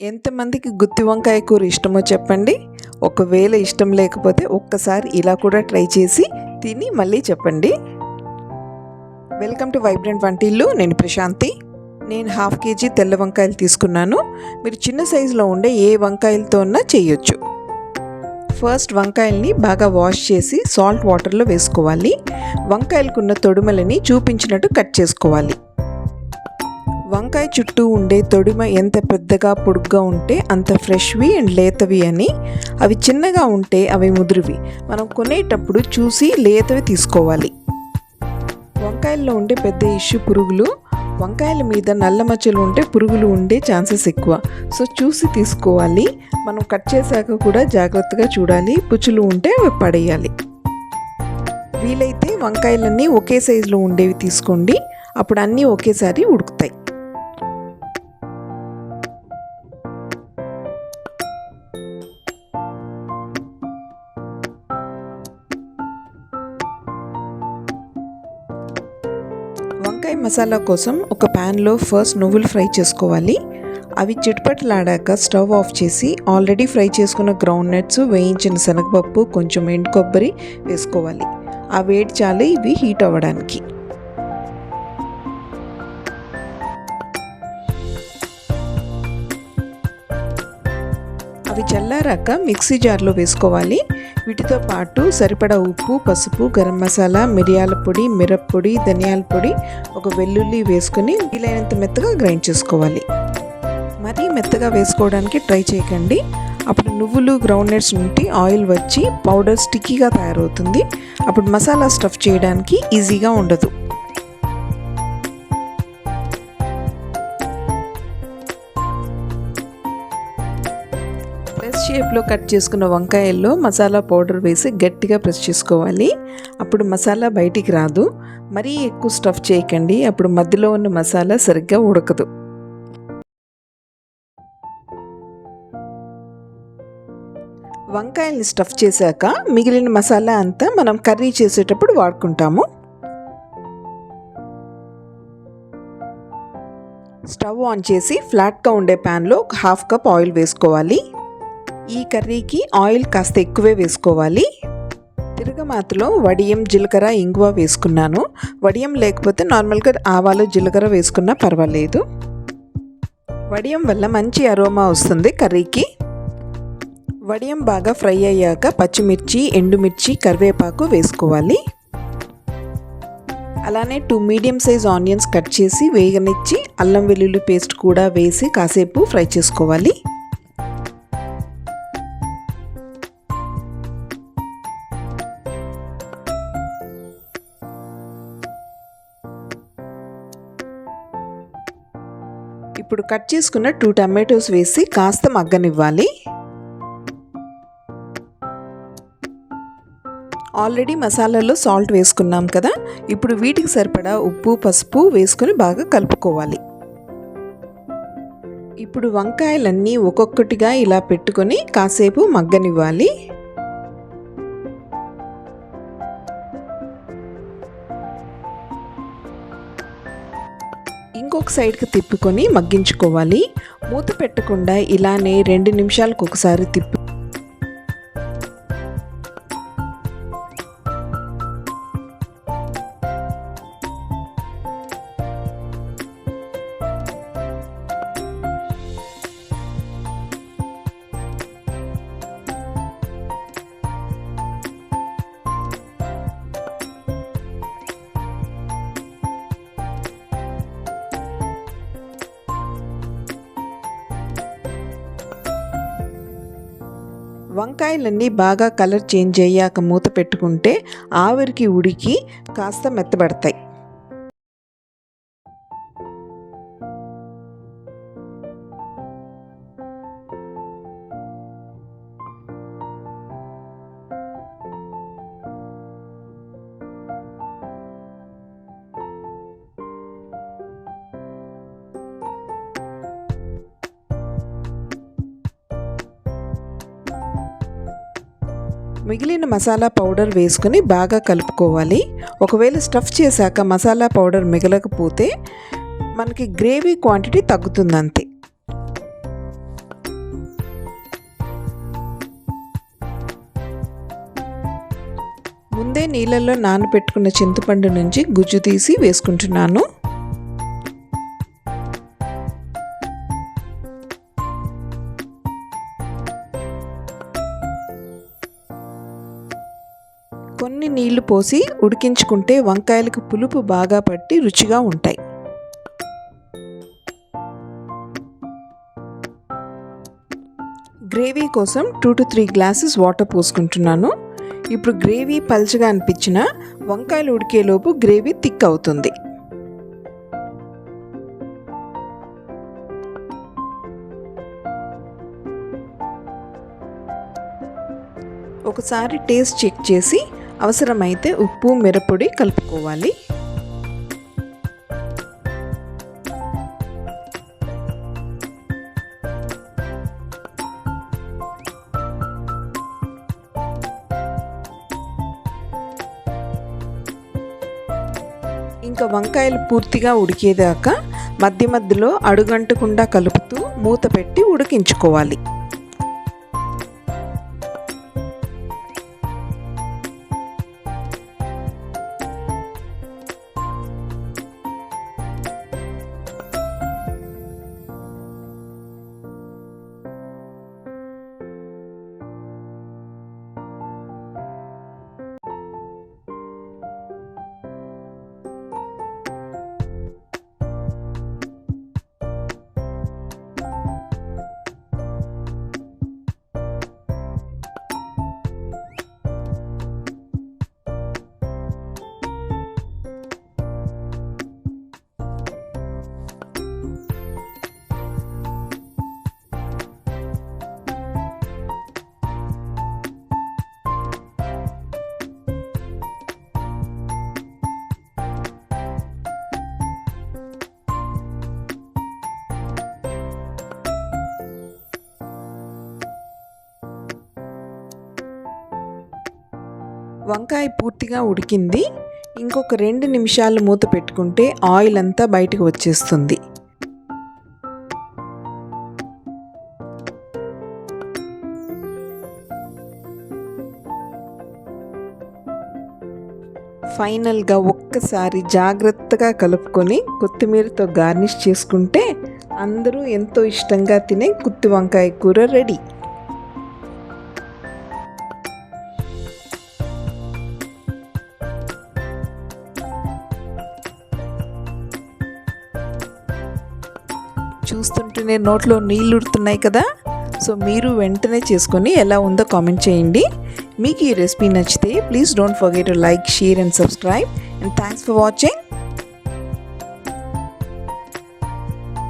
ఎంతమందికి గుత్తి వంకాయ కూర ఇష్టమో చెప్పండి. ఒకవేళ ఇష్టం లేకపోతే ఒక్కసారి ఇలా కూడా ట్రై చేసి తిని మళ్ళీ చెప్పండి. వెల్కమ్ టు వైబ్రెంట్ వంటిల్లు. నేను ప్రశాంతి. నేను 1/2 kg తెల్ల వంకాయలు తీసుకున్నాను. మీరు చిన్న సైజులో ఉండే ఏ వంకాయలతో అన్నా చేయొచ్చు. ఫస్ట్ వంకాయల్ని బాగా వాష్ చేసి సాల్ట్ వాటర్లో వేసుకోవాలి. వంకాయలకున్న తొడుమలని చూపించినట్టు కట్ చేసుకోవాలి. వంకాయ చుట్టూ ఉండే తొడిమ ఎంత పెద్దగా పొడుగ్గా ఉంటే అంత ఫ్రెష్వి అండ్ లేతవి అని, అవి చిన్నగా ఉంటే అవి ముదురువి. మనం కొనేటప్పుడు చూసి లేతవి తీసుకోవాలి. వంకాయల్లో ఉండే పెద్ద ఇష్యూ పురుగులు. వంకాయల మీద నల్ల మచ్చలు ఉంటే పురుగులు ఉండే ఛాన్సెస్ ఎక్కువ. సో చూసి తీసుకోవాలి. మనం కట్ చేశాక కూడా జాగ్రత్తగా చూడాలి. పుచ్చులు ఉంటే అవి పడేయాలి. వీలైతే వంకాయలన్నీ ఒకే సైజులో ఉండేవి తీసుకోండి. అప్పుడు అన్నీ ఒకేసారి ఉడుకుతాయి. వంకాయ మసాలా కోసం ఒక ప్యాన్లో ఫస్ట్ నువ్వులు ఫ్రై చేసుకోవాలి. అవి చిటపటలాడాక స్టవ్ ఆఫ్ చేసి ఆల్రెడీ ఫ్రై చేసుకున్న గ్రౌండ్ నట్స్, వేయించిన శనగపప్పు, కొంచెం ఎండు కొబ్బరి వేసుకోవాలి. ఆ వేడి చాలు ఇవి హీట్ అవ్వడానికి. అవి చల్లారాక మిక్సీ జార్లో వేసుకోవాలి. వీటితో పాటు సరిపడా ఉప్పు, పసుపు, గరం మసాలా, మిరియాల పొడి, మిరప్పొడి, ధనియాల పొడి, ఒక వెల్లుల్లి వేసుకొని వీలైనంత మెత్తగా గ్రైండ్ చేసుకోవాలి. మరీ మెత్తగా వేసుకోవడానికి ట్రై చేయకండి. అప్పుడు నువ్వులు, గ్రౌండ్ నట్స్ నుండి ఆయిల్ వచ్చి పౌడర్ స్టిక్కీగా తయారవుతుంది. అప్పుడు మసాలా స్టఫ్ చేయడానికి ఈజీగా ఉండదు. ప్రెస్ షేప్లో కట్ చేసుకున్న వంకాయల్లో మసాలా పౌడర్ వేసి గట్టిగా ప్రెస్ చేసుకోవాలి. అప్పుడు మసాలా బయటికి రాదు. మరీ ఎక్కువ స్టఫ్ చేయకండి. అప్పుడు మధ్యలో ఉన్న మసాలా సరిగ్గా ఉడకదు. వంకాయల్ని స్టఫ్ చేశాక మిగిలిన మసాలా అంతా మనం కర్రీ చేసేటప్పుడు వాడుకుంటాము. స్టవ్ ఆన్ చేసి ఫ్లాట్గా ఉండే ప్యాన్లో ఒక 1/2 కప్ ఆయిల్ వేసుకోవాలి. ఈ కర్రీకి ఆయిల్ కాస్త ఎక్కువే వేసుకోవాలి. తిరగమాతలో వడియం, జీలకర్ర, ఇంగువ వేసుకున్నాను. వడియం లేకపోతే నార్మల్గా ఆవాలు, జీలకర్ర వేసుకున్నా పర్వాలేదు. వడియం వల్ల మంచి అరోమా వస్తుంది కర్రీకి. వడియం బాగా ఫ్రై అయ్యాక పచ్చిమిర్చి, ఎండుమిర్చి, కరివేపాకు వేసుకోవాలి. అలానే 2 మీడియం సైజ్ ఆనియన్స్ కట్ చేసి వేగనిచ్చి అల్లం వెల్లుల్లి పేస్ట్ కూడా వేసి కాసేపు ఫ్రై చేసుకోవాలి. ఇప్పుడు కట్ చేసుకున్న 2 టమాటోస్ వేసి కాస్త మగ్గనివ్వాలి. ఆల్రెడీ మసాలాలో సాల్ట్ వేసుకున్నాం కదా. ఇప్పుడు వీటికి సరిపడా ఉప్పు, పసుపు వేసుకొని బాగా కలుపుకోవాలి. ఇప్పుడు వంకాయలన్నీ ఒక్కొక్కటిగా ఇలా పెట్టుకొని కాసేపు మగ్గనివ్వాలి. ఇంకొక సైడ్కి తిప్పుకొని మగ్గించుకోవాలి. మూత పెట్టకుండా ఇలానే 2 నిమిషాలకు ఒకసారి తిప్పి వంకాయలన్నీ బాగా కలర్ చేంజ్ అయ్యాక మూత పెట్టుకుంటే ఆవిరికి ఉడికి కాస్త మెత్తబడతాయి. మిగిలిన మసాలా పౌడర్ వేసుకొని బాగా కలుపుకోవాలి. ఒకవేళ స్టఫ్ చేశాక మసాలా పౌడర్ మిగలకపోతే మనకి గ్రేవీ క్వాంటిటీ తగ్గుతుంది అంతే. అదే నీళ్ళల్లో నానబెట్టుకున్న చింతపండు నుంచి గుజ్జు తీసి వేసుకుంటున్నాను. కొన్ని నీళ్లు పోసి ఉడికించుకుంటే వంకాయలకు పులుపు బాగా పట్టి రుచిగా ఉంటాయి. గ్రేవీ కోసం 2 to 3 గ్లాసెస్ వాటర్ పోసుకుంటున్నాను. ఇప్పుడు గ్రేవీ పల్చగా అనిపించిన వంకాయలు ఉడికేలోపు గ్రేవీ థిక్ అవుతుంది. ఒకసారి టేస్ట్ చెక్ చేసి అవసరమైతే ఉప్పు మిరప్పొడి కలుపుకోవాలి. ఇంకా వంకాయలు పూర్తిగా ఉడికేదాకా మధ్య మధ్యలో అడుగంటకుండా కలుపుతూ మూత పెట్టి ఉడికించుకోవాలి. వంకాయ పూర్తిగా ఉడికింది. ఇంకొక 2 నిమిషాలు మూత పెట్టుకుంటే ఆయిల్ అంతా బయటకు వచ్చేస్తుంది. ఫైనల్గా ఒక్కసారి జాగ్రత్తగా కలుపుకొని కొత్తిమీరతో గార్నిష్ చేసుకుంటే అందరూ ఎంతో ఇష్టంగా తినే గుత్తి వంకాయ కూర రెడీ. చూస్తుంటేనే నోట్లో నీళ్ళు ఉడుతున్నాయి కదా. సో మీరు వెంటనే చేసుకొని ఎలా ఉందో కామెంట్ చేయండి. మీకు ఈ రెసిపీ నచ్చితే please don't forget to like, share and subscribe. And thanks for watching.